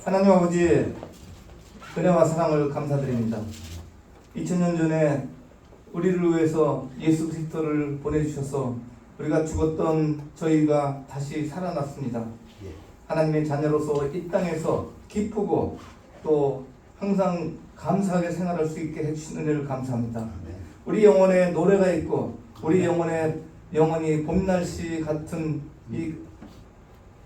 하나님 아버지 은혜와 사랑을 감사드립니다. 2000년 전에 우리를 위해서 예수 그리스도를 보내주셔서 우리가 죽었던 저희가 다시 살아났습니다. 하나님의 자녀로서 이 땅에서 기쁘고 또 항상 감사하게 생활할 수 있게 해주신 은혜를 감사합니다. 우리 영혼에 노래가 있고 우리 영혼에 영원히 봄날씨 같은 이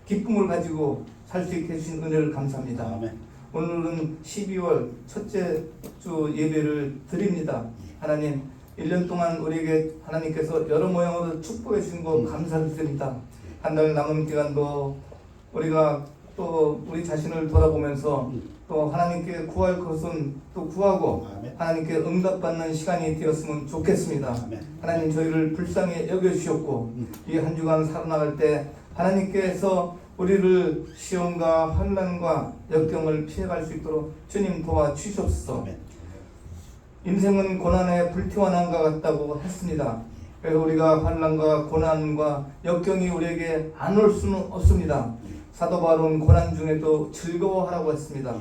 기쁨을 가지고 살 수 있게 해주신 은혜를 감사합니다. 아멘. 오늘은 12월 첫째 주 예배를 드립니다. 하나님 1년 동안 우리에게 하나님께서 여러 모양으로 축복해 주신 거 감사드립니다. 한 달 남은 기간도 우리가 또 우리 자신을 돌아보면서 또 하나님께 구할 것은 또 구하고 하나님께 응답받는 시간이 되었으면 좋겠습니다. 하나님 저희를 불쌍히 여겨주셨고 이 한 주간 살아나갈 때 하나님께서 우리를 시험과 환난과 역경을 피해갈 수 있도록 주님 도와주시옵소서. 인생은 고난의 불티환함과 같다고 했습니다. 그래서 우리가 환난과 고난과 역경이 우리에게 안 올 수는 없습니다. 사도 바울은 고난 중에도 즐거워하라고 했습니다.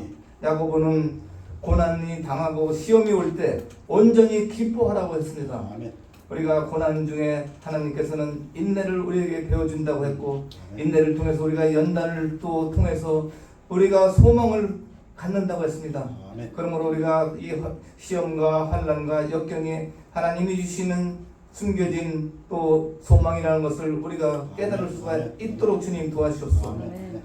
야고보는 고난이 당하고 시험이 올 때 온전히 기뻐하라고 했습니다. 우리가 고난 중에 하나님께서는 인내를 우리에게 배워준다고 했고 인내를 통해서 우리가 연단을 또 통해서 우리가 소망을 갖는다고 했습니다. 그러므로 우리가 이 시험과 환난과 역경에 하나님이 주시는 숨겨진 또 소망이라는 것을 우리가 깨달을 수가 있도록 주님 도와주셨소.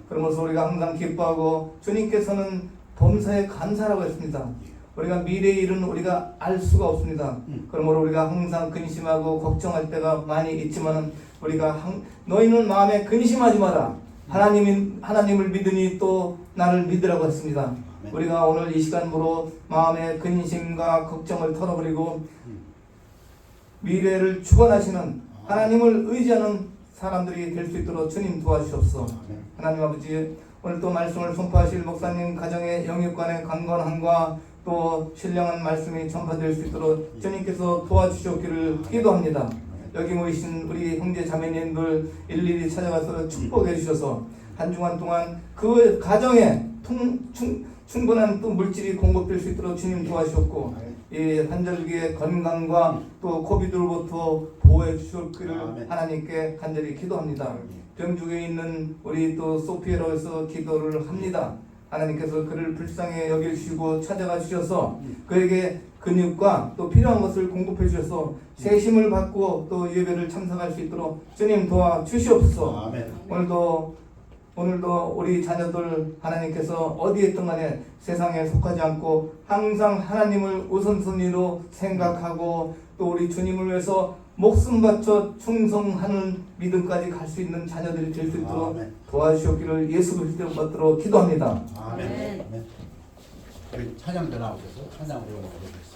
그러면서 우리가 항상 기뻐하고 주님께서는 범사에 감사라고 했습니다. 우리가 미래의 일은 우리가 알 수가 없습니다. 그러므로 우리가 항상 근심하고 걱정할 때가 많이 있지만 우리가 너희는 마음에 근심하지 마라. 하나님을 믿으니 또 나를 믿으라고 했습니다. 우리가 오늘 이 시간으로 마음의 근심과 걱정을 털어버리고 미래를 주관하시는 하나님을 의지하는 사람들이 될 수 있도록 주님 도와주시옵소서. 하나님 아버지 오늘 또 말씀을 선포하실 목사님 가정의 영육간의 강건함과 또 신령한 말씀이 전파될 수 있도록 주님께서 도와주시옵기를 기도합니다. 여기 모이신 우리 형제 자매님들 일일이 찾아가서 축복해 주셔서 한 주간 동안 그 가정에 충분한 또 물질이 공급될 수 있도록 주님 도와주셨고 이 한절기의 건강과 또 코비드로부터 보호해 주시기를 하나님께 간절히 기도합니다. 병중에 있는 우리 또 소피에로에서 기도를 합니다. 하나님께서 그를 불쌍히 여겨주시고 찾아가 주셔서 그에게 근육과 또 필요한 것을 공급해 주셔서 세심을 받고 또 예배를 참석할 수 있도록 주님 도와주시옵소서. 오늘도 우리 자녀들 하나님께서 어디에 있든 간에 세상에 속하지 않고 항상 하나님을 우선순위로 생각하고 또 우리 주님을 위해서 목숨 바쳐 충성하는 믿음까지 갈 수 있는 자녀들이 될 수 있도록 도와주시기를 예수 그리스도로 받들어 기도합니다. 아멘. 우리 찬양도 나오셔서 찬양으로 나오겠습니다.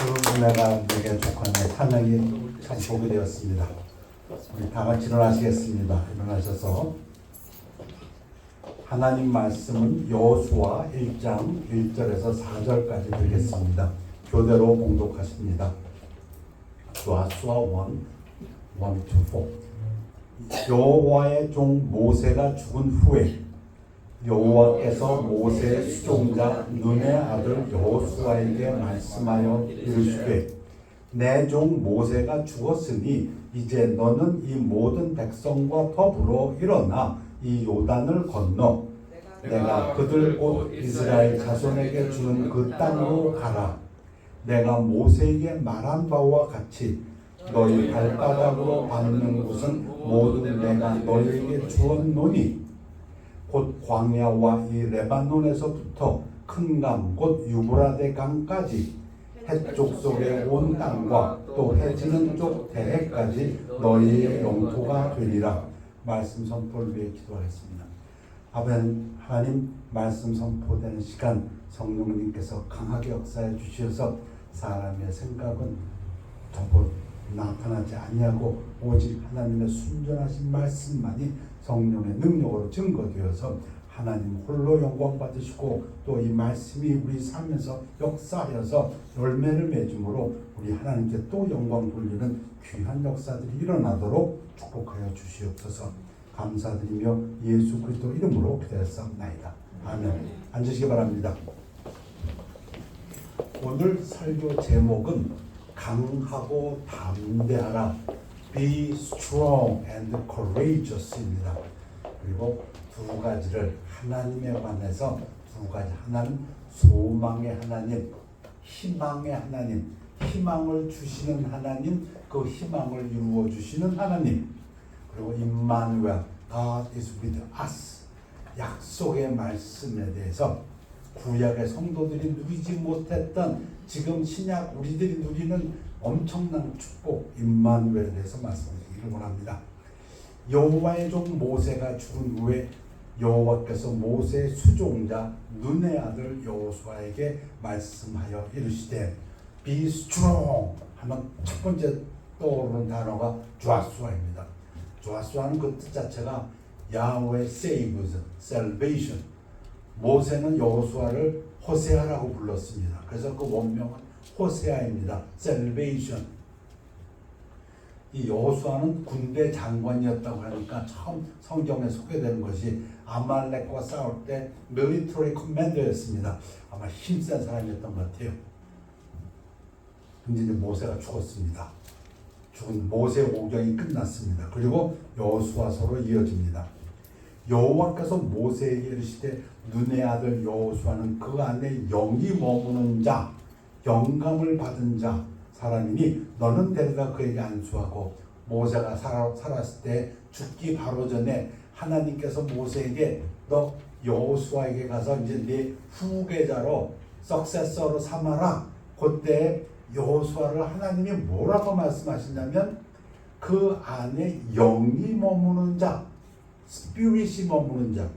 그 은혜가 내게 족하네 찬양이 접속이 되었습니다. 우리 다 같이 일어나시겠습니다. 일어나셔서 하나님 말씀은 여호수아 1장 1절에서 4절까지 드리겠습니다. 교대로 봉독하십니다. 여호수아 1:4 여호와의 종 모세가 죽은 후에 여호와께서 모세의 수종자 눈의 아들 여호수아에게 말씀하여 이르시되 내 종 모세가 죽었으니 이제 너는 이 모든 백성과 더불어 일어나 이 요단을 건너 내가 그들 곧 이스라엘 자손에게 주는 그 땅으로 가라. 내가 모세에게 말한 바와 같이 너희 발바닥으로 밟는 곳은 모두 내가 너희에게 주었노니 곧 광야와 이 레바논에서부터 큰 강 곧 유브라데 강까지 해쪽 속의 온 땅과 또 해지는 쪽 대해까지 너희의 영토가 되리라. 말씀 선포를 위해 기도하겠습니다. 아버지 하나님, 말씀 선포되는 시간 성령님께서 강하게 역사해 주셔서 사람의 생각은 전부 나타나지 아니하고 오직 하나님의 순전하신 말씀만이 성령의 능력으로 증거되어서 하나님 홀로 영광 받으시고 또 이 말씀이 우리 삶에서 역사하여서 열매를 맺음으로 우리 하나님께 또 영광 돌리는 귀한 역사들이 일어나도록 축복하여 주시옵소서. 감사드리며 예수 그리스도 이름으로 기도했사옵나이다. 아멘. 앉으시기 바랍니다. 오늘 설교 제목은 강하고 담대하라, Be strong and courageous입니다. 그리고 두 가지를 하나님에 관해서 두 가지, 하나는 소망의 하나님, 희망의 하나님, 희망을 주시는 하나님, 그 희망을 이루어 주시는 하나님, 그리고 임마누엘, God is with us, 약속의 말씀에 대해서 구약의 성도들이 누리지 못했던 지금 신약 우리들이 누리는 엄청난 축복 임마누엘에 대해서 말씀드리기를 원합니다. 여호와의 종 모세가 죽은 후에 여호와께서 모세의 수종자 눈의 아들 여호수아에게 말씀하여 이르시되 Be strong 하면 첫 번째 떠오르는 단어가 조아수아입니다. 조아수아는 그 뜻 자체가 야훼 saves, salvation. 모세는 여호수아를 호세아라고 불렀습니다. 그래서 그 원명은 호세아입니다. salvation. 이 여호수아는 군대 장관이었다고 하니까 처음 성경에 소개되는 것이 아말렉과 싸울 때 밀리터리 커맨더였습니다. 아마 힘센 사람이었던 것 같아요. 근데 이제 모세가 죽었습니다. 죽은 모세 오경이 끝났습니다. 그리고 여호수아서로 이어집니다. 여호와께서 모세에게 이르시되 눈의 아들 여호수아는 그 안에 영이 머무는 자, 영감을 받은 자 사람이니 너는 데려다 그에게 안수하고 모세가 살았을 때 죽기 바로 전에 하나님께서 모세에게 너 여호수아에게 가서 이제 네 후계자로 석세서로 삼아라. 그때 여호수아를 하나님이 뭐라고 말씀하시냐면 그 안에 영이 머무는 자, 스피릿이 머무는 자.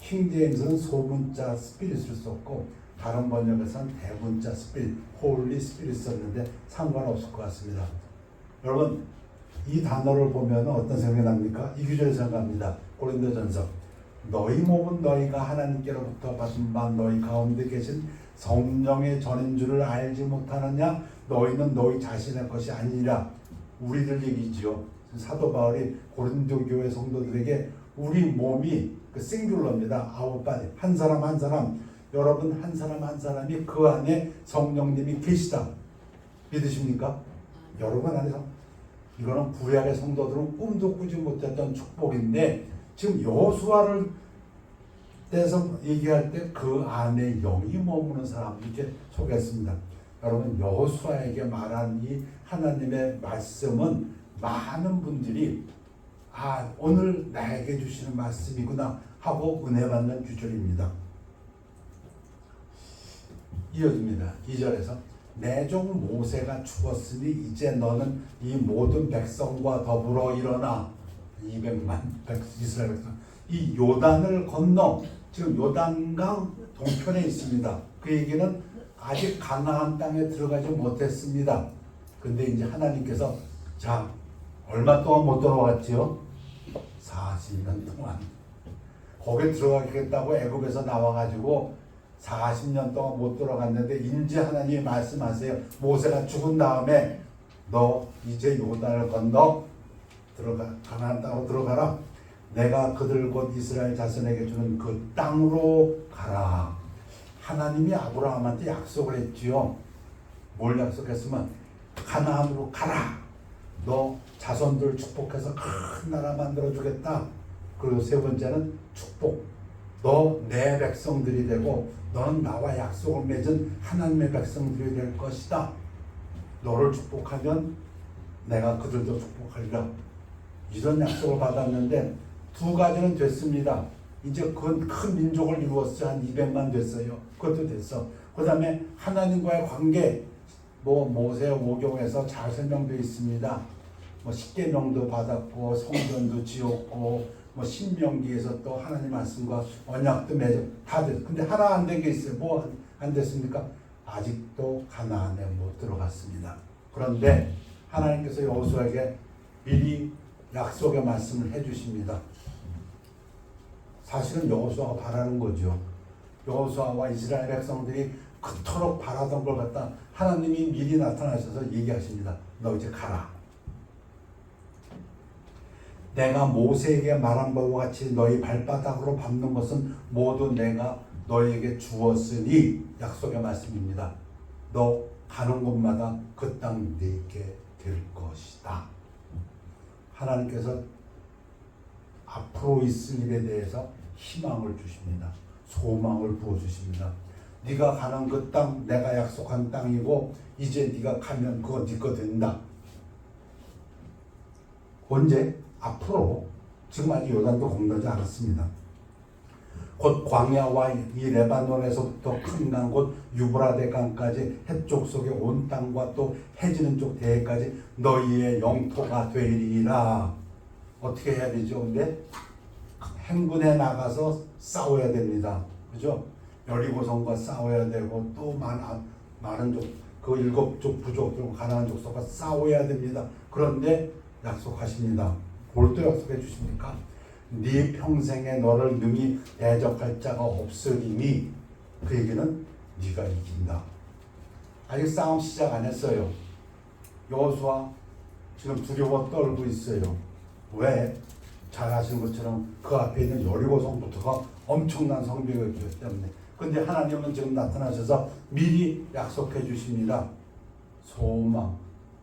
킹제임스는 소문자 스피릿을 썼고 다른 번역에서는 대문자 스피릿, 홀리 스피릿 썼는데 상관없을 것 같습니다. 여러분 이 단어를 보면 어떤 생각이 납니까? 이 구절을 생각합니다. 고린도전서 너희 몸은 너희가 하나님께로부터 받은 바 너희 가운데 계신 성령의 전인 줄을 알지 못하느냐? 너희는 너희 자신의 것이 아니라 우리들 얘기지요. 사도 바울이 고린도 교회 성도들에게 우리 몸이 그 싱귤러입니다. our body. 한 사람 한 사람, 여러분 한 사람 한 사람이 그 안에 성령님이 계시다. 믿으십니까? 여러분 안에서 이거는 구약의 성도들은 꿈도 꾸지 못했던 축복인데 지금 여호수아를 대해서 얘기할 때 그 안에 영이 머무는 사람 이렇게 소개했습니다. 여러분 여호수아에게 말한 이 하나님의 말씀은 많은 분들이 오늘 나에게 주시는 말씀이구나 하고 은혜 받는 구절입니다. 이어집니다. 2절에서 내 종 모세가 죽었으니 이제 너는 이 모든 백성과 더불어 일어나 200만 이스라엘 백성 이 요단을 건너 지금 요단강 동편에 있습니다. 그 얘기는 아직 가나안 땅에 들어가지 못했습니다. 근데 이제 하나님께서 자 얼마 동안 못 들어갔지요? 40년 동안. 거기 들어가겠다고 애굽에서 나와가지고 40년 동안 못 들어갔는데 이제 하나님이 말씀하세요. 모세가 죽은 다음에 너 이제 요단을 건너 들어가 가나안 땅으로 들어가라. 내가 그들 곧 이스라엘 자손에게 주는 그 땅으로 가라. 하나님이 아브라함한테 약속을 했지요. 뭘 약속했으면 가나안으로 가라. 너 자손들 축복해서 큰 나라 만들어 주겠다. 그리고 세 번째는 축복. 너 내 백성들이 되고 너는 나와 약속을 맺은 하나님의 백성들이 될 것이다. 너를 축복하면 내가 그들도 축복하리라. 이런 약속을 받았는데 두 가지는 됐습니다. 이제 그 큰 민족을 이루었어요. 한 200만 됐어요. 그것도 됐어. 그 다음에 하나님과의 관계, 모세 오경에서 잘 설명되어 있습니다. 십계명도 받았고 성전도 지었고 신명기에서 또 하나님 말씀과 언약도 맺어 다 됐어. 근데 하나 안 된 게 있어요. 뭐 안 됐습니까? 아직도 가나안에 못 들어갔습니다. 그런데 하나님께서 여호수아에게 미리 약속의 말씀을 해주십니다. 사실은 여호수아가 바라는 거죠. 여호수아와 이스라엘 백성들이 그토록 바라던 걸 갖다 하나님이 미리 나타나셔서 얘기하십니다. 너 이제 가라. 내가 모세에게 말한 바와 같이 너희 발바닥으로 밟는 것은 모두 내가 너희에게 주었으니 약속의 말씀입니다. 너 가는 곳마다 그 땅 내게 될 것이다. 하나님께서 앞으로 있을 일에 대해서 희망을 주십니다. 소망을 부어주십니다. 네가 가는 그 땅 내가 약속한 땅이고 이제 네가 가면 그건 네 거 된다. 언제? 앞으로. 지금 아직 요단도 건너지 않았습니다. 곧 광야와 이 레바논에서부터 큰 강 곧 유브라데 강까지 해쪽 속의 온 땅과 또 해지는 쪽 대해까지 너희의 영토가 되리라. 어떻게 해야 되죠? 근데 행군에 나가서 싸워야 됩니다. 그죠? 여리고성과 싸워야 되고 또 많은 족, 그 7족 부족들과 가나안 족속과 싸워야 됩니다. 그런데 약속하십니다. 뭘 또 약속해 주십니까? 네 평생에 너를 능히 대적할 자가 없으리니 그 얘기는 네가 이긴다. 아직 싸움 시작 안 했어요. 여호수아 지금 두려워 떨고 있어요. 왜? 잘 아시는 것처럼 그 앞에 있는 여리고성부터가 엄청난 성벽이었기 때문에. 근데 하나님은 지금 나타나셔서 미리 약속해 주십니다. 소망.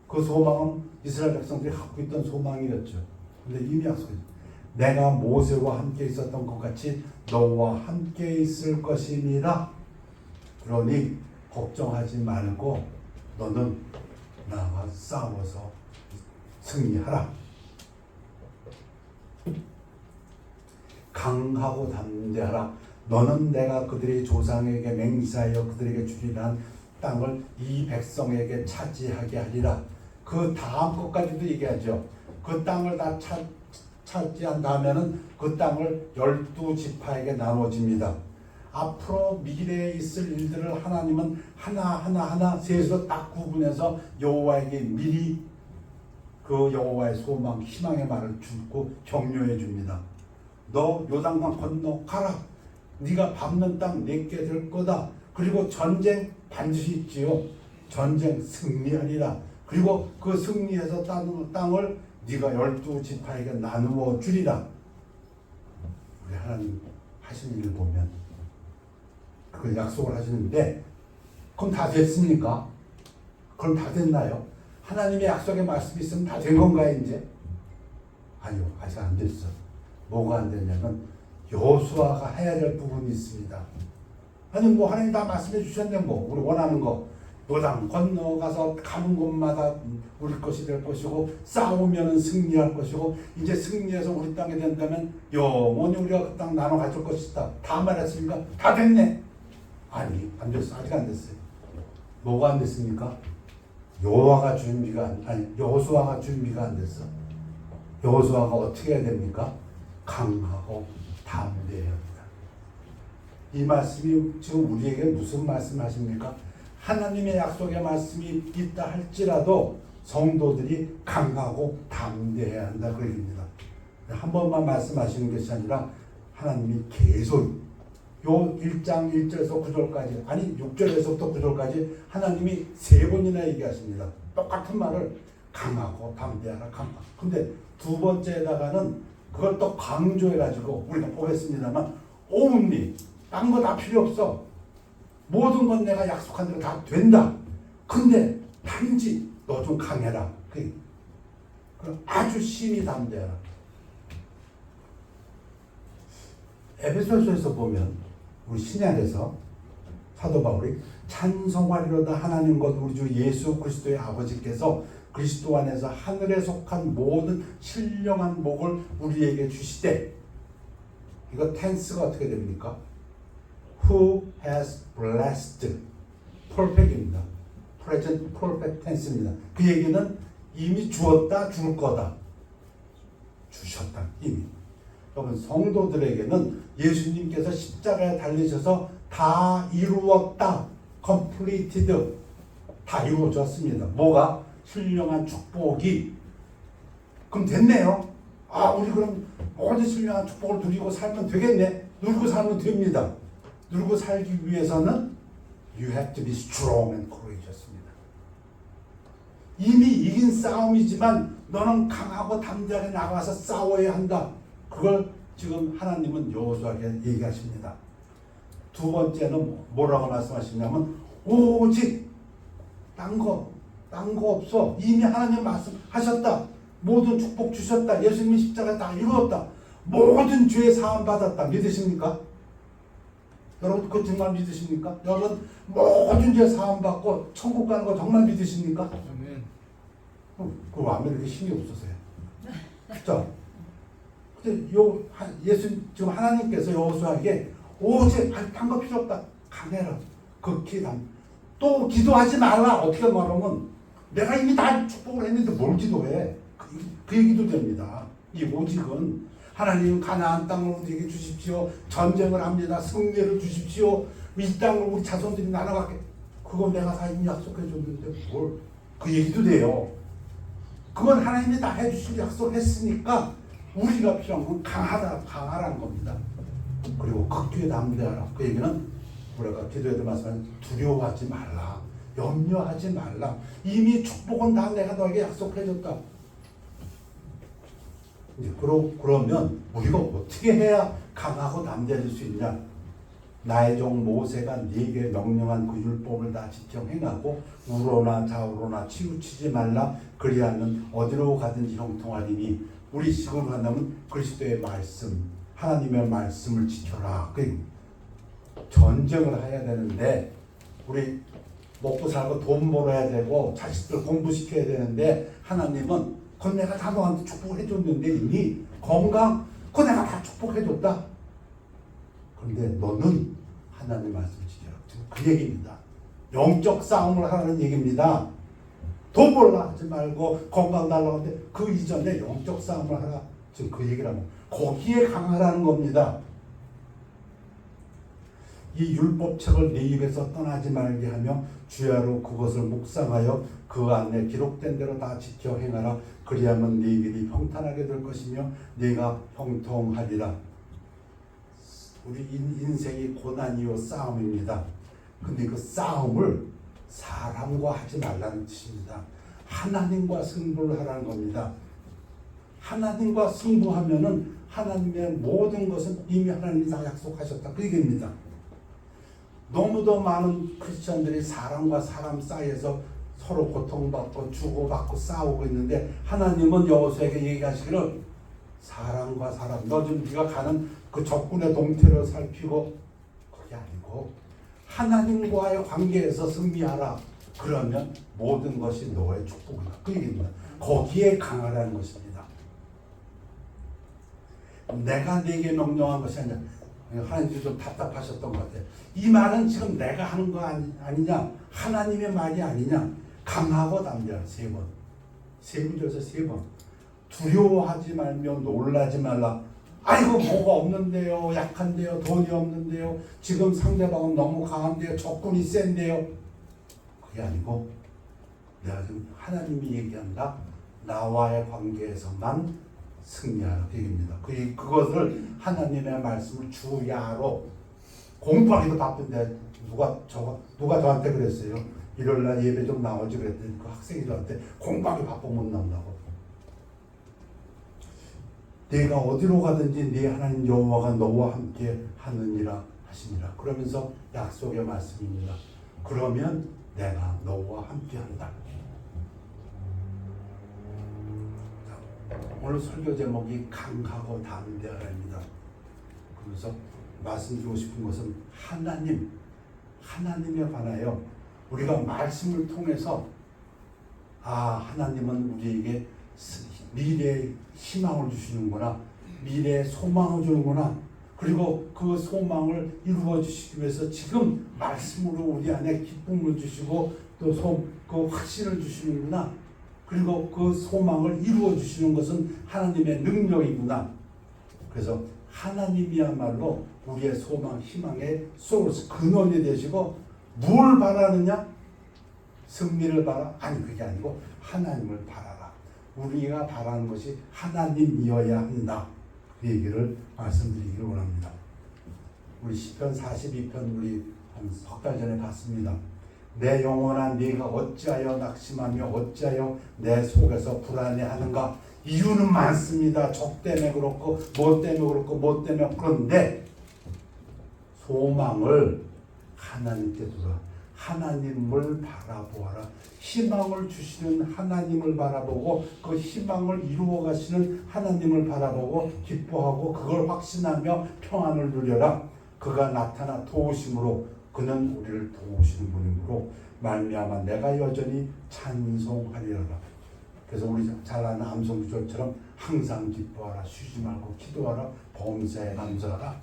그 소망은 이스라엘 백성들이 갖고 있던 소망이었죠. 근데 이미 약속해 줬어요. 내가 모세와 함께 있었던 것 같이 너와 함께 있을 것이니라. 그러니 걱정하지 말고 너는 나와 싸워서 승리하라. 강하고 담대하라. 너는 내가 그들의 조상에게 맹세하여 그들에게 주리란 땅을 이 백성에게 차지하게 하리라. 그 다음 것까지도 얘기하죠. 그 땅을 다 차지한 다음에는 그 땅을 12지파에게 나눠집니다. 앞으로 미래에 있을 일들을 하나님은 하나 세서 딱 구분해서 여호와에게 미리 그 여호와의 소망, 희망의 말을 주고 격려해 줍니다. 너 요단강 건너 가라. 네가 밟는 땅 내게 될 거다. 그리고 전쟁 반드시 있지요. 전쟁 승리하리라. 그리고 그 승리해서 따는 땅을 네가 12지파에게 나누어 주리라. 우리 하나님 하신 일을 보면 그 약속을 하시는데 그럼 다 됐습니까? 그럼 다 됐나요? 하나님의 약속의 말씀이 있으면 다 된 건가요 이제? 아니요, 아직 안 됐어. 뭐가 안 됐냐면 여호수아가 해야 될 부분이 있습니다. 아니 하나님 다 말씀해 주셨는데 우리 원하는 거 요단 건너가서 가는 곳마다 우리 것이 될 것이고 싸우면 승리할 것이고 이제 승리해서 우리 땅에 된다면 영원히 우리가 그 땅 나눠 가질 것이다. 다 말했습니까? 다 됐네. 아니 안 됐어. 아직 안 됐어요. 뭐가 안 됐습니까? 여호수아가 준비가 안 됐어. 여호수아가 어떻게 해야 됩니까? 강하고 담대해야 합니다. 이 말씀이 지금 우리에게 무슨 말씀하십니까? 하나님의 약속의 말씀이 있다 할지라도 성도들이 강하고 담대해야 한다 그 얘기입니다. 한 번만 말씀하시는 것이 아니라 하나님이 계속 요 1장 1절에서 9절까지 아니 6절에서부터 9절까지 하나님이 3번이나 얘기하십니다. 똑같은 말을 강하고 담대하라 강하고. 근데 두 번째에다가는 그걸 또 강조해가지고 우리가 보겠습니다만 only 딴 거 다 필요 없어. 모든 건 내가 약속한 대로 다 된다. 근데 단지 너 좀 강해라. 그럼 아주 심히 담대하라. 에베소서에서 보면 우리 신약에서 사도 바울이 찬송하리로다 하나님 곧 우리 주 예수 그리스도의 아버지께서 그리스도 안에서 하늘에 속한 모든 신령한 복을 우리에게 주시되, 이거 텐스가 어떻게 됩니까? Who has blessed perfect입니다. present perfect tense입니다. 그 얘기는 이미 주었다, 줄 거다. 주셨다, 이미. 여러분 성도들에게는 예수님께서 십자가에 달리셔서 다 이루었다, completed, 다 이루어졌습니다. 뭐가? 신령한 축복이. 그럼 됐네요. 아, 우리 그럼 모든 신령한 축복을 누리고 살면 되겠네. 누리고 살면 됩니다. 누리고 살기 위해서는 you have to be strong and courageous입니다. 이미 이긴 싸움이지만 너는 강하고 담대하게 나가서 싸워야 한다. 그걸 지금 하나님은 여호수아에게 얘기하십니다. 두 번째는 뭐라고 말씀하시냐면 오직 딴 거 없어. 이미 하나님 말씀하셨다. 모든 축복 주셨다. 예수님이 십자가 다 이루었다. 모든 죄 사함 받았다. 믿으십니까? 여러분 그거 정말 믿으십니까? 여러분 모든 죄 사함 받고 천국 가는 거 정말 믿으십니까? 아멘. 그거 안 믿는 게 힘이 없어서요. 그렇죠? 근데 예수 지금 하나님께서 여호수아에게 오직 딴 거 필요 없다. 강해라. 극히 또 기도하지 말라. 어떻게 말하면 내가 이미 다 축복을 했는데 뭘 기도해? 그 얘기도 됩니다. 이 오직은 하나님 가나안 땅을 우리에게 주십시오. 전쟁을 합니다. 승리를 주십시오. 이 땅을 우리 자손들이 나눠가게. 그거 내가 다 이미 약속해 줬는데 뭘? 그 얘기도 돼요. 그건 하나님이 다 해주실 약속했으니까 우리가 필요한 건 강하라는 겁니다. 그리고 극주에 담대하라. 그 얘기는 우리가 기도에도 말씀하는 두려워하지 말라. 염려하지 말라. 이미 축복은 다 내가 너에게 약속해줬다. 그러면 우리가 어떻게 해야 강하고 담대해질 수 있냐? 나의 종 모세가 네게 명령한 그 율법을 다 지켜 행하고 우로나 좌우로나 치우치지 말라. 그리하면 어디로 가든지 형통하리니. 우리 식으로 한다면 그리스도의 말씀, 하나님의 말씀을 지켜라. 전쟁을 해야 되는데 우리 먹고 살고 돈 벌어야 되고 자식들 공부시켜야 되는데 하나님은 그건 내가 다 너한테 축복을 해줬는데 이미 건강 그건 내가 다 축복해줬다. 그런데 너는 하나님의 말씀을 지켜라. 지금 그 얘기입니다. 영적 싸움을 하라는 얘기입니다. 돈 벌라 하지 말고 건강 달라고 하는데 그 이전에 영적 싸움을 하라. 지금 그 얘기라고. 거기에 강하라는 겁니다. 이 율법책을 네 입에서 떠나지 말게 하며 주야로 그것을 묵상하여 그 안에 기록된 대로 다 지켜 행하라. 그리하면 네 길이 평탄하게 될 것이며 네가 형통하리라. 우리 인생이 고난이요 싸움입니다. 근데 그 싸움을 사람과 하지 말라는 뜻입니다. 하나님과 승부를 하라는 겁니다. 하나님과 승부하면은 하나님의 모든 것은 이미 하나님이 다 약속하셨다. 그 얘기입니다. 너무도 많은 크리스천들이 사람과 사람 사이에서 서로 고통받고 주고받고 싸우고 있는데 하나님은 여호수아에게 얘기하시기를 사람과 사람, 너 지금 네가 가는 그 적군의 동태를 살피고 그게 아니고 하나님과의 관계에서 승리하라. 그러면 모든 것이 너의 축복이다. 그 얘기입니다. 거기에 강하라는 것입니다. 내가 네게 명령한 것이 아니라 하나님도 좀 답답하셨던 것 같아요. 이 말은 지금 내가 하는 거 아니냐? 하나님의 말이 아니냐? 강하고 담대하라. 3번. 세 구절에서 3번. 두려워하지 말며 놀라지 말라. 아이고 뭐가 없는데요. 약한데요. 돈이 없는데요. 지금 상대방은 너무 강한데요. 적군이 센데요. 그게 아니고 내가 지금 하나님이 얘기한다. 나와의 관계에서만 승리하라 그 얘기입니다. 그것을 하나님의 말씀을 주야로 공부하기도 바쁜데 누가 저한테 그랬어요. 일요일날 예배 좀 나오지 그랬더니 그 학생이 저한테 공부하기 바빠 못 나온다고. 내가 어디로 가든지 네 하나님 여호와가 너와 함께 하느니라 하시니라. 그러면서 약속의 말씀입니다. 그러면 내가 너와 함께 한다. 오늘 설교 제목이 강하고 담대하라입니다. 그래서 말씀드리고 싶은 것은 하나님에 관하여 우리가 말씀을 통해서 하나님은 우리에게 미래의 희망을 주시는구나, 미래의 소망을 주는구나, 그리고 그 소망을 이루어 주시기 위해서 지금 말씀으로 우리 안에 기쁨을 주시고 또 그 확신을 주시는구나, 그리고 그 소망을 이루어 주시는 것은 하나님의 능력이구나. 그래서 하나님이야말로 우리의 소망, 희망의 소스, 근원이 되시고 뭘 바라느냐? 승리를 바라? 아니, 그게 아니고 하나님을 바라라. 우리가 바라는 것이 하나님이어야 한다. 그 얘기를 말씀드리기를 원합니다. 우리 시편 42편 우리 한 석 달 전에 봤습니다. 내 영혼아 네가 어찌하여 낙심하며 어찌하여 내 속에서 불안해하는가. 이유는 많습니다. 적 때문에 그렇고 뭐 때문에 그렇고 뭐 때문에. 그런데 소망을 하나님께 두라. 하나님을 바라보아라. 희망을 주시는 하나님을 바라보고 그 희망을 이루어 가시는 하나님을 바라보고 기뻐하고 그걸 확신하며 평안을 누려라. 그가 나타나 도우심으로 그는 우리를 도우시는 분이므로 말미암아 내가 여전히 찬송하리라. 그래서 우리 잘 아는 암송 구절처럼 항상 기뻐하라, 쉬지 말고 기도하라, 범사에 감사하라.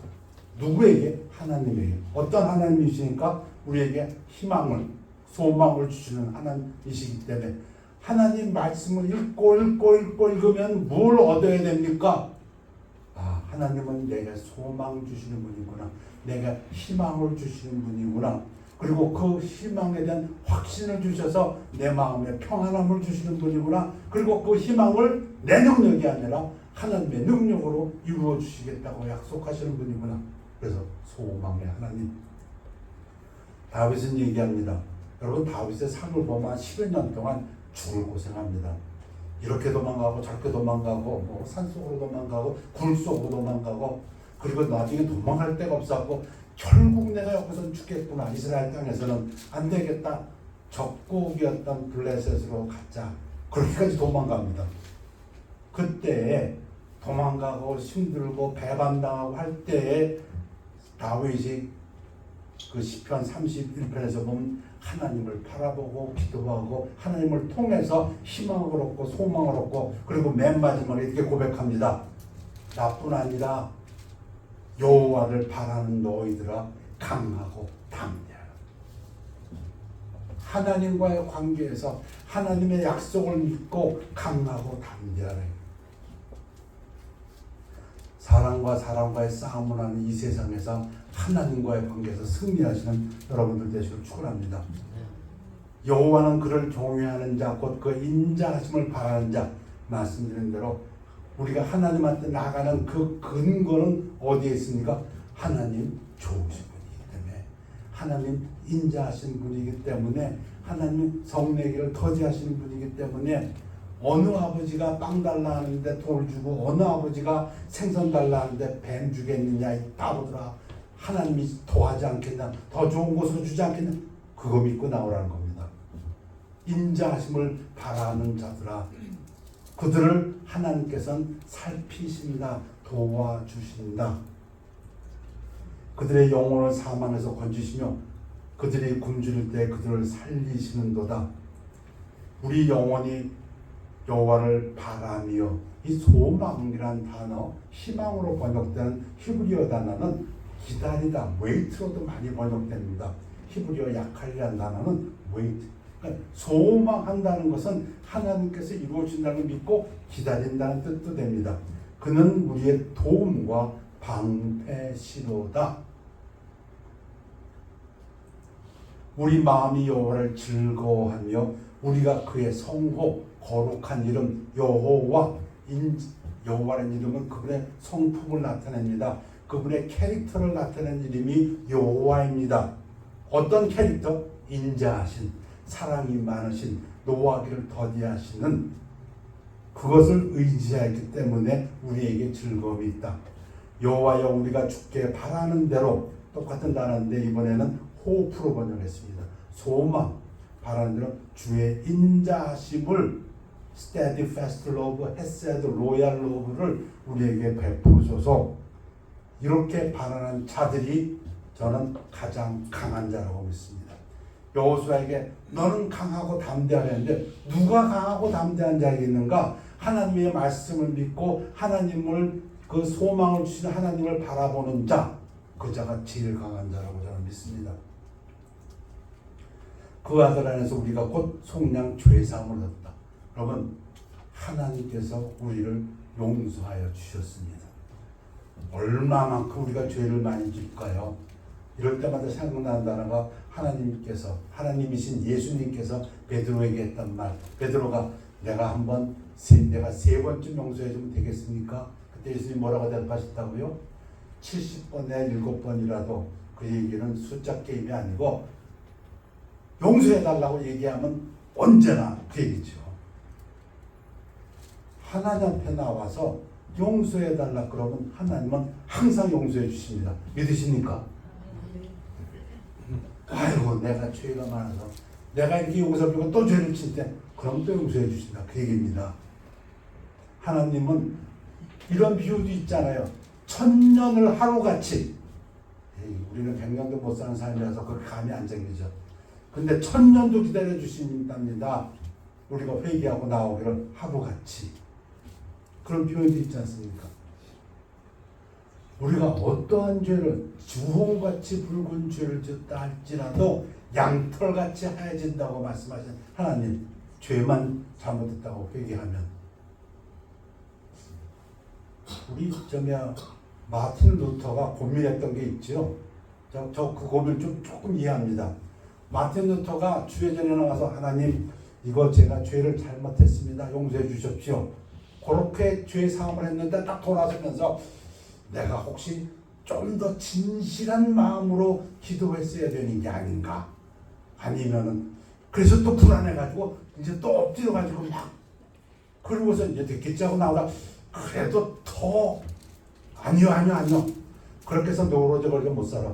누구에게? 하나님에게. 어떤 하나님이시니까? 우리에게 희망을, 소망을 주시는 하나님이시기 때문에 하나님 말씀을 읽고 읽으면 뭘 얻어야 됩니까? 하나님은 내게 소망 주시는 분이구나. 내가 희망을 주시는 분이구나. 그리고 그 희망에 대한 확신을 주셔서 내 마음에 평안함을 주시는 분이구나. 그리고 그 희망을 내 능력이 아니라 하나님의 능력으로 이루어 주시겠다고 약속하시는 분이구나. 그래서 소망의 하나님. 다윗은 얘기합니다. 여러분, 다윗의 삶을 보면 10여 년 동안 죽을 고생합니다. 이렇게 도망가고 저렇게 도망가고 뭐 산속으로 도망가고 굴 속으로 도망가고, 그리고 나중에 도망갈 데가 없었고 결국 내가 여기서 죽겠구나, 이스라엘 땅에서는 안 되겠다, 적국이었던 블레셋으로 가자, 그렇게까지 도망갑니다. 그때 도망가고 힘들고 배반당하고 할 때에 다윗이 그 시편 31편에서 보면 하나님을 바라보고 기도하고 하나님을 통해서 희망을 얻고 소망을 얻고, 그리고 맨 마지막에 이렇게 고백합니다. 나뿐 아니라 여호와를 바라는 너희들아 강하고 담대하라. 하나님과의 관계에서 하나님의 약속을 믿고 강하고 담대하라. 사람과 사람과의 싸움을 하는 이 세상에서 하나님과의 관계에서 승리하시는 여러분들 되시길 축원합니다. 여호와는 그를 경외하는 자, 곧 그 인자하심을 바라는 자, 말씀드린 대로 우리가 하나님한테 나가는 그 근거는 어디에 있습니까? 하나님 좋으신 분이기 때문에, 하나님 인자하신 분이기 때문에, 하나님 성내기를 터지하시는 분이기 때문에, 어느 아버지가 빵 달라 하는데 돌 주고 어느 아버지가 생선 달라 하는데 뱀 주겠느냐 이 바보들아, 하나님이 더하지 않겠냐, 더 좋은 곳으로 주지 않겠냐, 그거 믿고 나오라는 겁니다. 인자하심을 바라는 자들아, 그들을 하나님께서는 살피신다, 도와주신다. 그들의 영혼을 사망에서 건지시며 그들이 굶주릴 때 그들을 살리시는도다. 우리 영혼이 여호와를 바라며, 이 소망이란 단어, 희망으로 번역되는 히브리어 단어는 기다리다, 웨이트로도 많이 번역됩니다. 히브리어 야칼이라는 단어는 웨이트. 그러니까 소망한다는 것은 하나님께서 이루어진다는 걸 믿고 기다린다는 뜻도 됩니다. 그는 우리의 도움과 방패시로다. 우리 마음이 여호와를 즐거워하며 우리가 그의 성호 거룩한 이름 여호와라는 이름은 그분의 성품을 나타냅니다. 그분의 캐릭터를 나타내는 이름이 여호와입니다. 어떤 캐릭터? 인자하신, 사랑이 많으신, 노하기를 더디하시는 그것을 의지하기 때문에 우리에게 즐거움이 있다. 여호와여 우리가 주께 바라는 대로 똑같은 단어인데 이번에는 호프로 번역했습니다. 소망, 바라는 대로 주의 인자하심을 steadfast love, hesed, loyal love를 우리에게 베푸소서. 이렇게 바라는 자들이 저는 가장 강한 자라고 믿습니다. 여호수아에게 너는 강하고 담대하는데 누가 강하고 담대한 자이겠는가? 하나님의 말씀을 믿고 하나님을 그 소망을 주시는 하나님을 바라보는 자, 그 자가 제일 강한 자라고 저는 믿습니다. 그 아들 안에서 우리가 곧 속량 죄사함을 얻었다. 여러분, 하나님께서 우리를 용서하여 주셨습니다. 얼마만큼 우리가 죄를 많이 짓까요? 이럴 때마다 생각나는 단어가 하나님이신 예수님께서 베드로에게 했던 말. 베드로가 내가 세 번쯤 용서해주면 되겠습니까? 그때 예수님 뭐라고 대답하셨다고요? 70번에 7번이라도 그 얘기는 숫자 게임이 아니고 용서해달라고 얘기하면 언제나 그 얘기죠. 하나님 앞에 나와서 용서해달라 그러면 하나님은 항상 용서해 주십니다. 믿으십니까? 아이고 내가 죄가 많아서 내가 이렇게 용서하고 또 죄를 칠 때 그럼 또 용서해 주신다. 그 얘기입니다. 하나님은 이런 비유도 있잖아요. 1000년을 하루같이, 우리는 100년도 못 사는 삶이라서 그 감이 안 잡히죠. 근데 1000년도 기다려 주신답니다. 우리가 회개하고 나오기를 하루같이. 그런 표현도 있지 않습니까? 우리가 어떠한 죄를 주홍같이 붉은 죄를 짓다 할지라도 양털같이 하얘진다고 말씀하신 하나님, 죄만 잘못했다고 회개하면 우리 마틴 루터가 고민했던 게 있죠. 저 그 고민을 조금 이해합니다. 마틴 루터가 주회전에 나와서 하나님 이거 제가 죄를 잘못했습니다. 용서해 주십시오. 그렇게 죄 사함을 했는데 딱 돌아서면서 내가 혹시 좀 더 진실한 마음으로 기도했어야 되는 게 아닌가? 아니면은 그래서 또 불안해가지고 이제 또 엎드려가지고 막 그러고서 이제 됐겠지 하고 나오다 그래도 더 아니요 그렇게 해서 노로져 걸려 못 살아.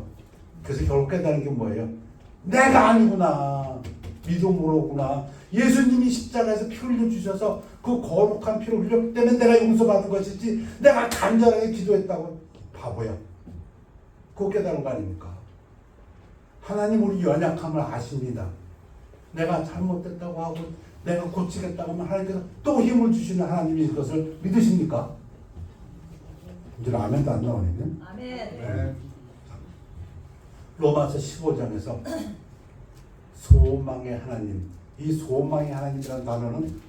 그래서 결국 깨달은 게 뭐예요? 내가 아니구나. 믿음으로구나. 예수님이 십자가에서 피 흘려주셔서 그 거룩한 피를 흘렸기 때문에 내가 용서받은 것이지 내가 간절하게 기도했다고 바보야. 그거 깨달은 거 아닙니까? 하나님 우리 연약함을 아십니다. 내가 잘못됐다고 하고 내가 고치겠다고 하면 하나님께서 또 힘을 주시는 하나님이 것을 믿으십니까? 이제 아멘도 안 나오네요. 아멘. 네. 로마서 15장에서 소망의 하나님, 이 소망의 하나님이라는 단어는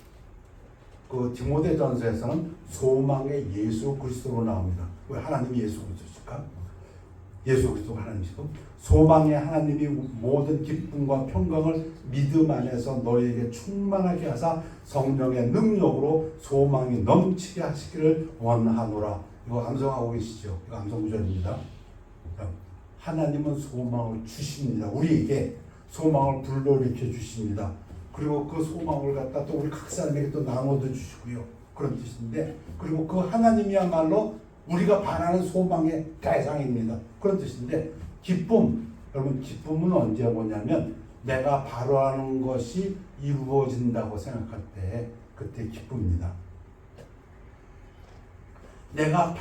그 디모데전서에서는 소망의 예수 그리스도로 나옵니다. 왜 하나님이 예수 그리스도일까? 예수 그리스도가 하나님이시고 소망의 하나님이 모든 기쁨과 평강을 믿음 안에서 너희에게 충만하게 하사 성령의 능력으로 소망이 넘치게 하시기를 원하노라. 이거 암송하고 계시죠? 이거 암송 구절입니다. 하나님은 소망을 주십니다. 우리에게 소망을 불러일으켜 주십니다. 그리고 그 소망을 갖다 또 우리 각 사람에게 또 나눠도 주시고요. 그런 뜻인데, 그리고 그 하나님이야말로 우리가 바라는 소망의 대상입니다. 그런 뜻인데, 기쁨, 여러분 기쁨은 언제 오냐면 내가 바라는 것이 이루어진다고 생각할 때 그때 기쁩니다. 내가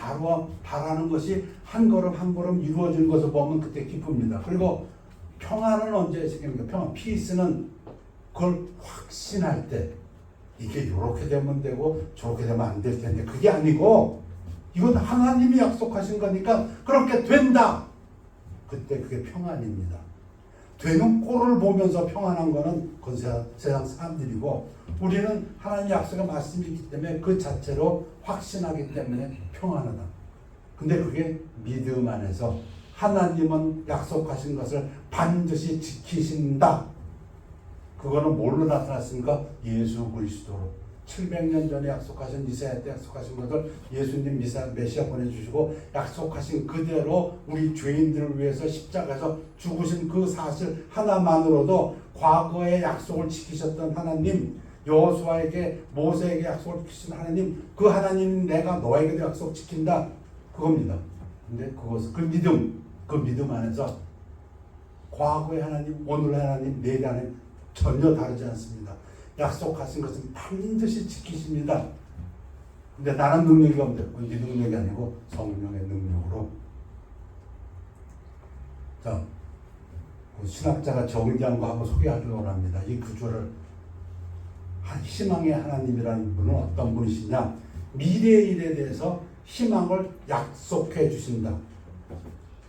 바라는 것이 한 걸음 한 걸음 이루어지는 것을 보면 그때 기쁩니다. 그리고 평안은 언제 생깁니까? 평안, 피스는 그걸 확신할 때 이게 이렇게 되면 되고 저렇게 되면 안 될 텐데 그게 아니고 이건 하나님이 약속하신 거니까 그렇게 된다. 그때 그게 평안입니다. 되는 꼴을 보면서 평안한 거는 그건 세상 사람들이고 우리는 하나님 약속의 말씀이 있기 때문에 그 자체로 확신하기 때문에 평안하다. 근데 그게 믿음 안에서 하나님은 약속하신 것을 반드시 지키신다. 그거는 뭘로 나타났습니까? 예수 그리스도로. 700년 전에 약속하신 이사야 때 약속하신 것을 예수님 메시아 보내주시고 약속하신 그대로 우리 죄인들을 위해서 십자가에서 죽으신 그 사실 하나만으로도 과거의 약속을 지키셨던 하나님, 여호수아에게 모세에게 약속을 지키신 하나님, 그 하나님 내가 너에게도 약속 지킨다. 그겁니다. 근데 그것은 그 믿음 안에서 과거의 하나님, 오늘의 하나님, 내일의 하나님 전혀 다르지 않습니다. 약속하신 것은 반드시 지키십니다. 근데 나는 능력이 없는데 네 능력이 아니고 성령의 능력으로. 자, 신학자가 정리한 거 한번 소개하려고 합니다. 이 구조를. 희망의 하나님이라는 분은 어떤 분이시냐? 미래의 일에 대해서 희망을 약속해 주신다.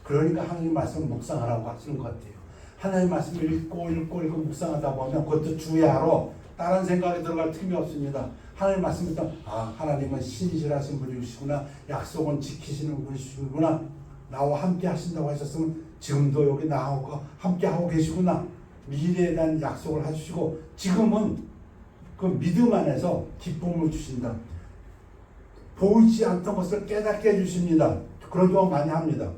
그러니까 하나님 말씀 묵상하라고 하시는 것 같아요. 하나님 말씀을 읽고 묵상하다 보면 그것도 주야로 다른 생각이 들어갈 틈이 없습니다. 하나님 말씀부터 하나님은 신실하신 분이시구나. 약속은 지키시는 분이시구나. 나와 함께 하신다고 하셨으면 지금도 여기 나하고 함께 하고 계시구나. 미래에 대한 약속을 해주시고 지금은 그 믿음 안에서 기쁨을 주신다. 보이지 않던 것을 깨닫게 해주십니다. 그런 경우 많이 합니다.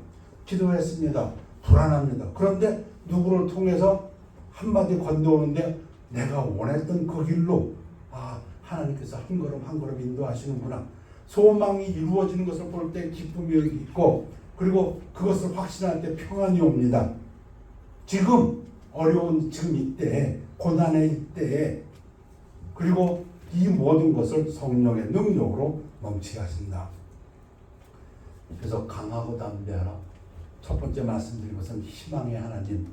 기도했습니다. 불안합니다. 그런데 누구를 통해서 한마디 건너오는데 내가 원했던 그 길로 하나님께서 한 걸음 한 걸음 인도하시는구나. 소망이 이루어지는 것을 볼 때 기쁨이 있고 그리고 그것을 확신할 때 평안이 옵니다. 지금 어려운 지금 이때에 고난의 이때에 그리고 이 모든 것을 성령의 능력으로 넘치게 하신다. 그래서 강하고 담대하라. 첫 번째 말씀드린 것은 희망의 하나님,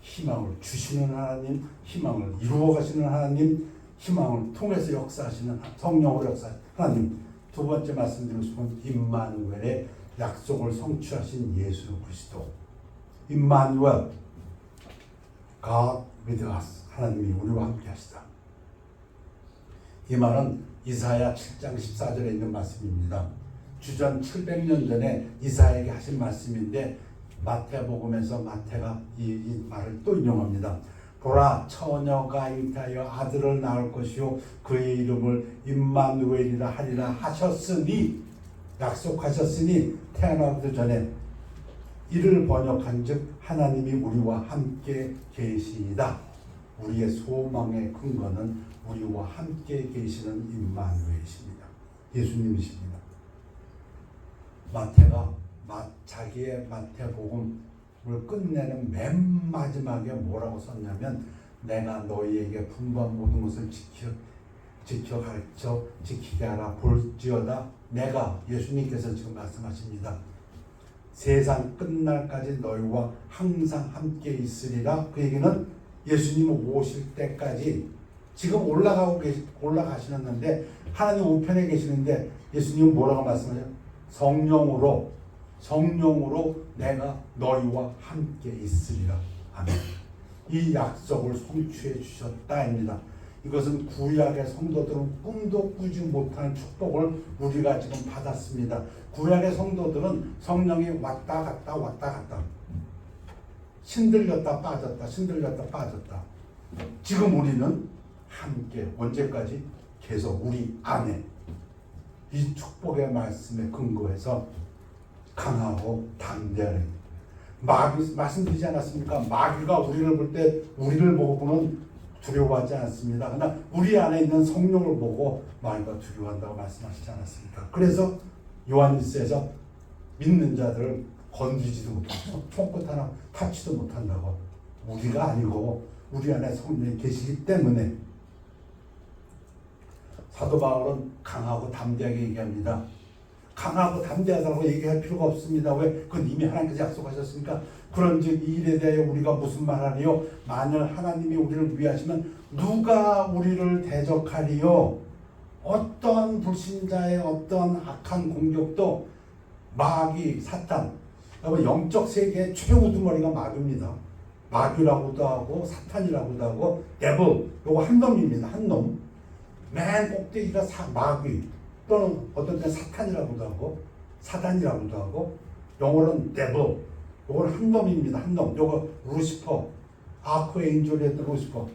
희망을 주시는 하나님, 희망을 이루어 가시는 하나님, 희망을 통해서 역사하시는 성령으로 역사하시는 하나님. 두 번째 말씀드리고 싶은 임마누엘의 약속을 성취하신 예수 그리스도. 임마누엘, God with us. 하나님이 우리와 함께 하시다. 이 말은 이사야 7장 14절에 있는 말씀입니다. 주전 700년 전에 이사야에게 하신 말씀인데 마태복음에서 마태가 이 말을 또 인용합니다. 보라, 처녀가 잉태하여 아들을 낳을 것이요 그의 이름을 임마누엘이라 하리라 하셨으니, 약속하셨으니 태어나기도 전에 이를 번역한즉 하나님이 우리와 함께 계시이다. 우리의 소망의 근거는 우리와 함께 계시는 임마누엘이십니다. 예수님이십니다. 마태가 자기의 마태복음을 끝내는 맨 마지막에 뭐라고 썼냐면 내가 너희에게 분부한 모든 것을 지켜 가르쳐 지키게 하라. 볼지어다 내가, 예수님께서 지금 말씀하십니다. 세상 끝날까지 너희와 항상 함께 있으리라. 그 얘기는 예수님 오실 때까지 지금 올라가시는데 하나님 우편에 계시는데 예수님은 뭐라고 말씀하세요? 성령으로 내가 너희와 함께 있으리라. 아멘. 이 약속을 성취해 주셨다입니다. 이것은 구약의 성도들은 꿈도 꾸지 못하는 축복을 우리가 지금 받았습니다. 구약의 성도들은 성령이 왔다 갔다 신들렸다 빠졌다. 지금 우리는 함께 언제까지 계속 우리 안에 이 축복의 말씀에 근거해서 강하고 담대하게 말씀드리지 않았습니까? 마귀가 우리를 볼 때 우리를 보고는 두려워하지 않습니다. 그러나 우리 안에 있는 성령을 보고 마귀가 두려워한다고 말씀하시지 않았습니까? 그래서 요한일서에서 믿는 자들을 건드리지도 못하고 손끝 하나 타치도 못한다고. 우리가 아니고 우리 안에 성령이 계시기 때문에. 사도 바울은 강하고 담대하게 얘기합니다. 강하고 담대하다고 얘기할 필요가 없습니다. 왜? 그건 이미 하나님께서 약속하셨으니까. 그런즉 이 일에 대하여 우리가 무슨 말하리요? 만일 하나님이 우리를 위하시면 누가 우리를 대적하리요? 어떤 불신자의 어떤 악한 공격도 마귀, 사탄, 여러분 영적 세계의 최우두머리가 마귀입니다. 마귀라고도 하고 사탄이라고도 하고 데블, 요거 한 놈입니다. 한 놈. 맨 꼭대기가 마귀 또는 어떤 때 사탄이라고도 하고 사단이라고도 하고 영어로는 데블, 요건 한 놈입니다. 한 놈. 요거 루시퍼, 아크엔젤이었던 루시퍼.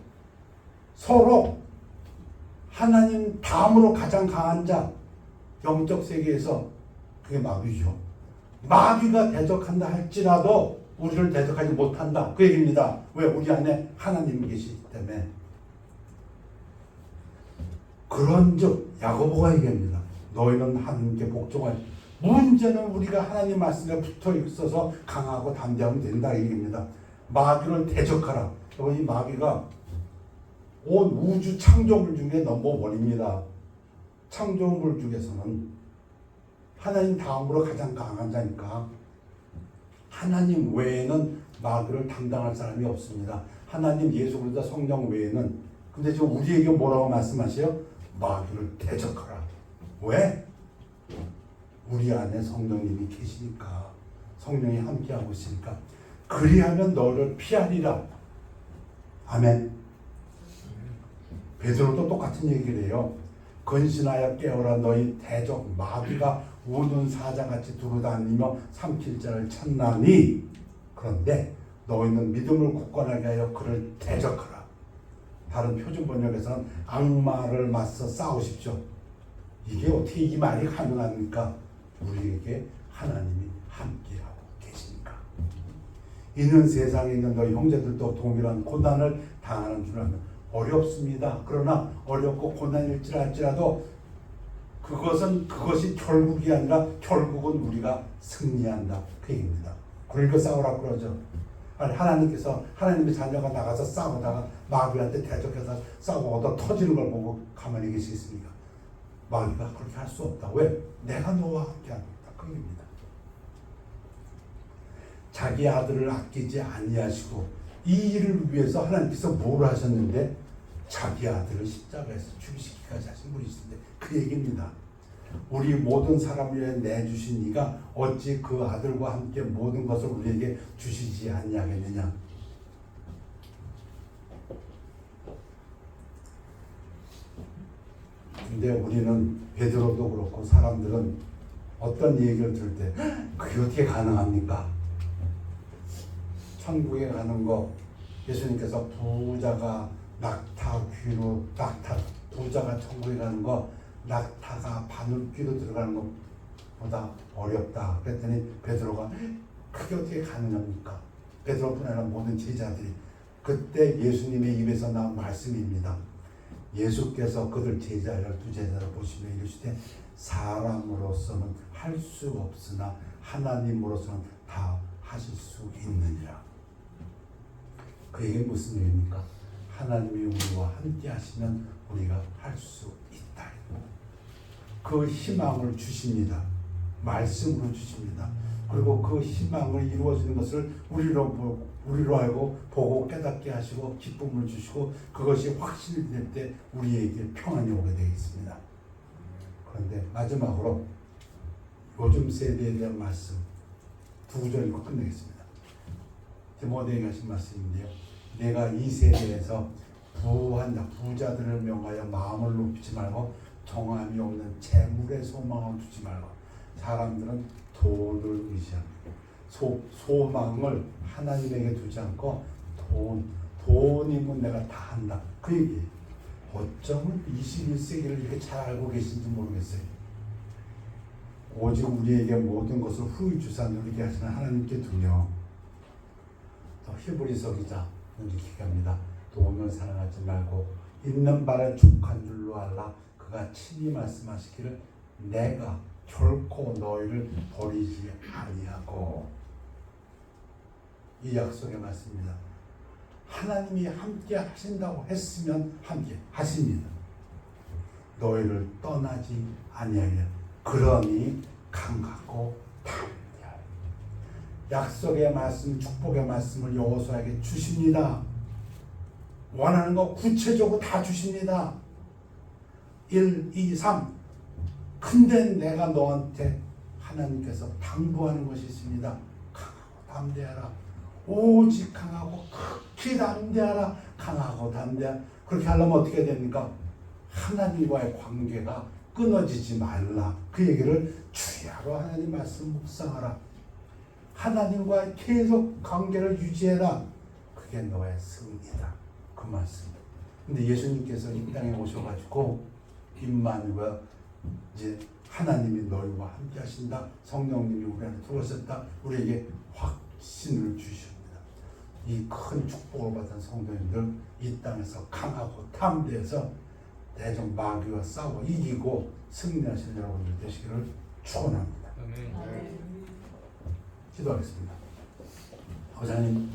서로 하나님 다음으로 가장 강한 자, 영적 세계에서 그게 마귀죠. 마귀가 대적한다 할지라도 우리를 대적하지 못한다. 그 얘기입니다. 왜? 우리 안에 하나님이 계시기 때문에. 그런즉 야고보가 얘기합니다. 너희는 하나님께 복종할. 문제는 우리가 하나님 말씀에 붙어 있어서 강하고 담대하면 된다 이 얘기입니다. 마귀를 대적하라. 여러분 이 마귀가 온 우주 창조물 중에 넘버원입니다. 창조물 중에서는 하나님 다음으로 가장 강한 자니까 하나님 외에는 마귀를 당당할 사람이 없습니다. 하나님, 예수 그리스도, 성령 외에는. 근데 지금 우리에게 뭐라고 말씀하세요? 마귀를 대적하라. 왜? 우리 안에 성령님이 계시니까, 성령이 함께하고 있으니까. 그리하면 너를 피하리라. 아멘. 베드로도 똑같은 얘기를 해요. 근신하여 깨어라. 너희 대적 마귀가 우는 사자같이 두루다니며 삼킬 자를 찾나니. 그런데 너희는 믿음을 굳건하게 하여 그를 대적하라. 다른 표준 번역에서는 악마를 맞서 싸우십시오. 이게 어떻게 이 말이 가능합니까? 우리에게 하나님이 함께하고 계시니까. 이는 세상에 있는 너희 형제들도 동일한 고난을 당하는 줄 알면 어렵습니다. 그러나 어렵고 고난일지라도 그것이 결국이 아니라 결국은 우리가 승리한다. 그 얘기입니다. 그러니까 싸우라고 그러죠. 아니 하나님께서 하나님의 자녀가 나가서 싸우다가 마귀한테 대적해서 싸우고 얻어 터지는 걸 보고 가만히 계시겠습니까? 마귀가 그렇게 할 수 없다. 왜? 내가 너와 함께 합니다. 그 얘기입니다. 자기 아들을 아끼지 아니하시고 이 일을 위해서 하나님께서 뭘 하셨는데 자기 아들을 십자가에서 죽이시기까지 하신 분이신데 그 얘기입니다. 우리 모든 사람을 위해 내주신 이가 어찌 그 아들과 함께 모든 것을 우리에게 주시지 아니하겠느냐. 근데 우리는 베드로도 그렇고 사람들은 어떤 얘기를 들을 때 그게 어떻게 가능합니까? 천국에 가는 거 예수님께서 부자가 부자가 천국에 가는 거 낙타가 바늘귀로 들어가는 것보다 어렵다. 그랬더니 베드로가 그게 어떻게 가능합니까? 베드로뿐 아니라 모든 제자들이 그때 예수님의 입에서 나온 말씀입니다. 예수께서 그들 제자 12제자를 보시며 이르시되 사람으로서는 할 수 없으나 하나님으로서는 다 하실 수 있느니라. 그 얘기는 무슨 얘기입니까? 하나님이 우리와 함께 하시면 우리가 할 수 있다. 그 희망을 주십니다. 말씀으로 주십니다. 그리고 그 희망을 이루어지는 것을 우리로 알고 보고 깨닫게 하시고 기쁨을 주시고 그것이 확신이 될 때 우리에게 평안이 오게 되어 있습니다. 그런데 마지막으로 요즘 세대에 대한 말씀 두 구절 읽고 끝내겠습니다. 디모데에게 하신 말씀인데요. 내가 이 세대에서 부자들을 명하여 마음을 높이지 말고 정함이 없는 재물의 소망을 두지 말고 사람들은 돈을 의지합니다. 소망을 하나님에게 두지 않고 돈이면 내가 다 한다. 그 얘기예요. 어쩌면 21세기를 이렇게 잘 알고 계신지 모르겠어요. 오직 우리에게 모든 것을 후히 주사 누리게 하시는 하나님께 두며 또 히브리서 기자 이렇게 합니다. 돈을 사랑하지 말고 있는 바를 족한 줄로 알라. 그가 친히 말씀하시기를 내가 결코 너희를 버리지 아니하고. 이 약속의 말씀입니다. 하나님이 함께 하신다고 했으면 함께 하십니다. 너희를 떠나지 아니하리라. 그러니 강하고 담대하라. 약속의 말씀, 축복의 말씀을 여호수아에게 주십니다. 원하는 거 구체적으로 다 주십니다. 1, 2, 3. 근데 내가 너한테 하나님께서 당부하는 것이 있습니다. 강하고 담대하라. 오직 강하고 극히 담대하라. 강하고 담대하라. 그렇게 하려면 어떻게 됩니까? 하나님과의 관계가 끊어지지 말라. 그 얘기를 주야로 하나님 말씀 묵상하라. 하나님과 계속 관계를 유지해라. 그게 너의 승리다. 그 말씀. 근데 예수님께서 이 땅에 오셔가지고 임마누엘, 이제 하나님이 너희와 함께 하신다. 성령님이 우리 안에 들어오셨다. 우리에게 확신을 주십니다. 이 큰 축복을 받은 성도님들, 이 땅에서 강하고 탐대해서 대적 마귀와 싸워 이기고 승리하신 여러분들 되시기를 축원합니다. 기도하겠습니다. 하나님,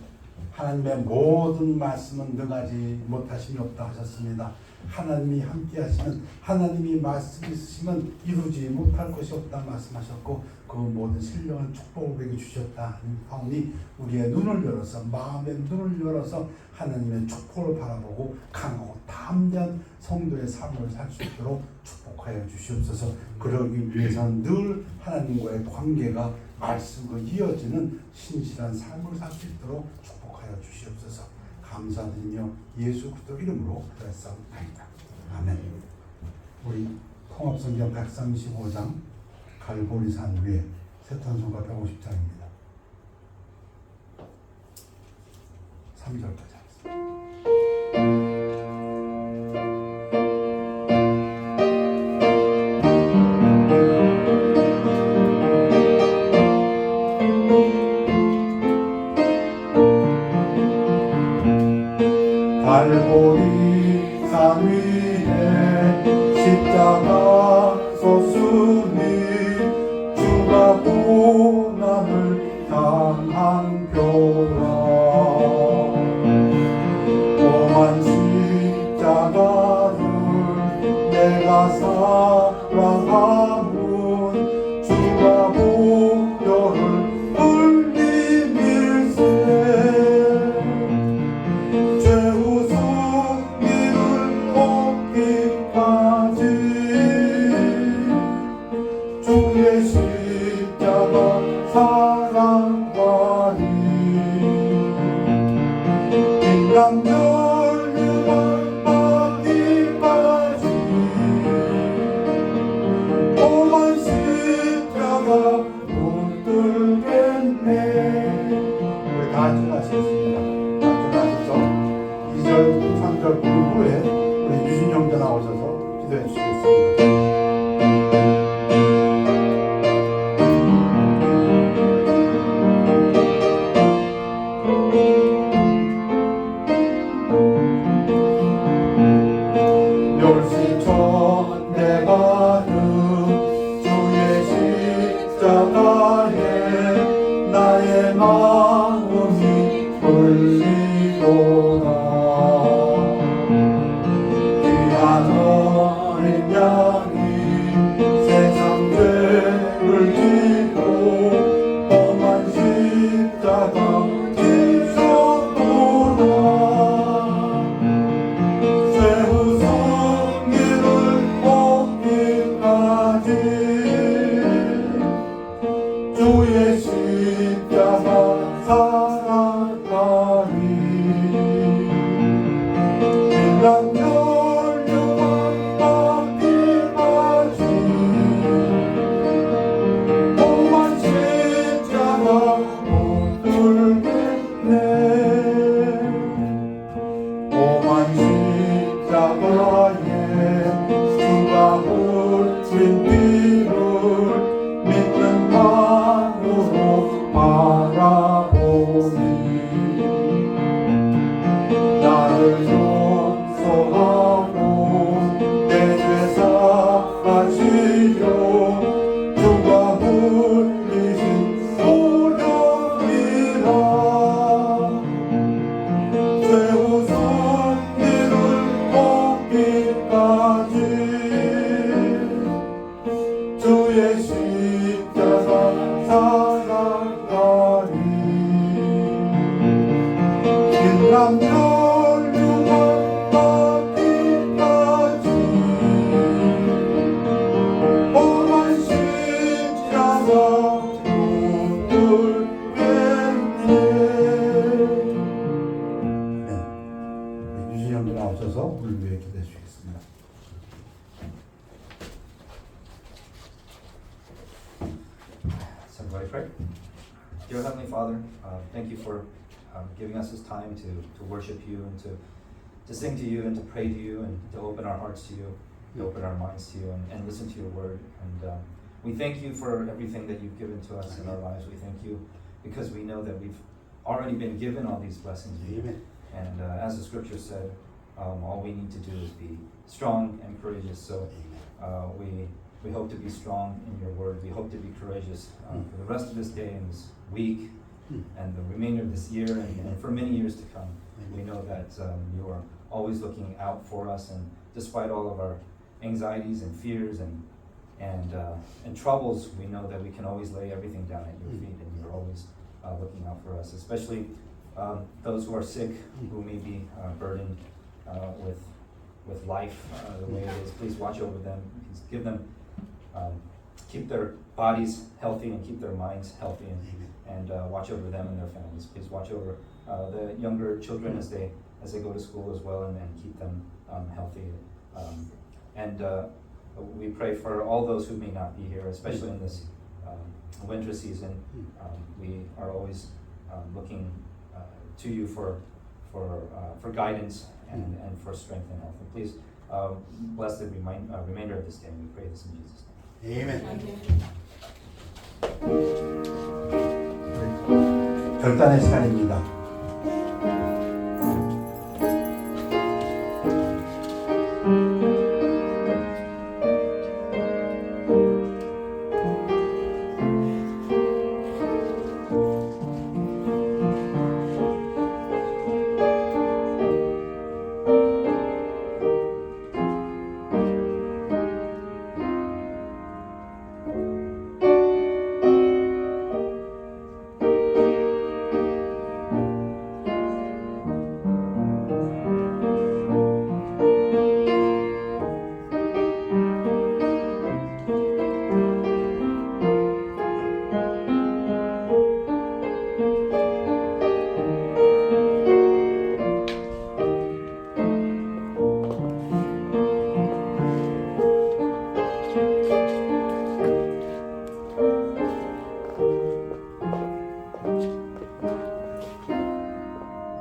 하나님의 모든 말씀은 능하지 못하심이 없다 하셨습니다. 하나님이 함께 하시면, 하나님이 말씀 있으시면 이루지 못할 것이 없다 말씀하셨고, 그 모든 신령한 축복을 우리에게 주셨다 하오니 우리의 눈을 열어서, 마음의 눈을 열어서 하나님의 축복을 바라보고 강하고 담대한 성도의 삶을 살 수 있도록 축복하여 주시옵소서. 그러기 위해서는 늘 하나님과의 관계가 말씀으로 이어지는 신실한 삶을 살 수 있도록 축복하여 주시옵소서. 감사드리며 예수 그리스도 이름으로 기도했사옵나이다. 아멘. 우리 통합성경 135장 갈보리산 위에 세탄송가 150장입니다. 3절까지 하겠습니다. 갈보리산 위에 십자가 섰으니 주가 고난을 당한 표라. 오만 십자가를 내가 사랑하면 주가 보혈을 흘리밀세. 주의 십자가 사랑하니 인간멸류관 받기까지 오만 십자가 붙들겠네. 우리 다 안전하시겠습니다. 안전하셔서 2절 3절 후에 우리 유진형제 나오셔서 기도해 주시겠습니다. 나의 마음이 울리도다. 귀한 어린 양이 세상 죄를 지고 험한 십자가 지셨도다. 최후 승리를 얻기까지 주의 십자가 사랑하니 인간멸류관 받기까지 오만 십자가 붙들겠네. 오만 십자가에 주가 흘린 피를 믿는 마음으로 바라보니 나를 용서하고 내 죄 사하시려 주가 흘리신 보혈이라. 최후 승리를 얻기까지 주의 십자가 사랑하니 인간멸류관 받기까지 오만 십자가 붙들겠네. 유진형님 나오셔서 우리 위해 기도해 주시겠습니다. Somebody pray. Dear Heavenly Father, thank you for giving us this time to worship you and to sing to you and to pray to you and to open our hearts to you, to open our minds to you and listen to your word. And we thank you for everything that you've given to us in our lives. We thank you because we know that we've already been given all these blessings. Amen. And as the scripture said, all we need to do is be strong and courageous. So we hope to be strong in your word. We hope to be courageous for the rest of this day and this week and the remainder of this year and for many years to come. We know that you are always looking out for us, and despite all of our anxieties and fears and troubles, we know that we can always lay everything down at your feet, and you're always looking out for us, especially those who are sick, who may be burdened with life the way it is. Please watch over them. Please give them, keep their bodies healthy and keep their minds healthy, and watch over them and their families. Please watch over the younger children as they go to school as well, and keep them healthy. We pray for all those who may not be here, especially in this winter season. We are always looking to you for guidance and for strength and health. And please bless the remainder of this day. We pray this in Jesus' name. Amen. 결단의 시간입니다.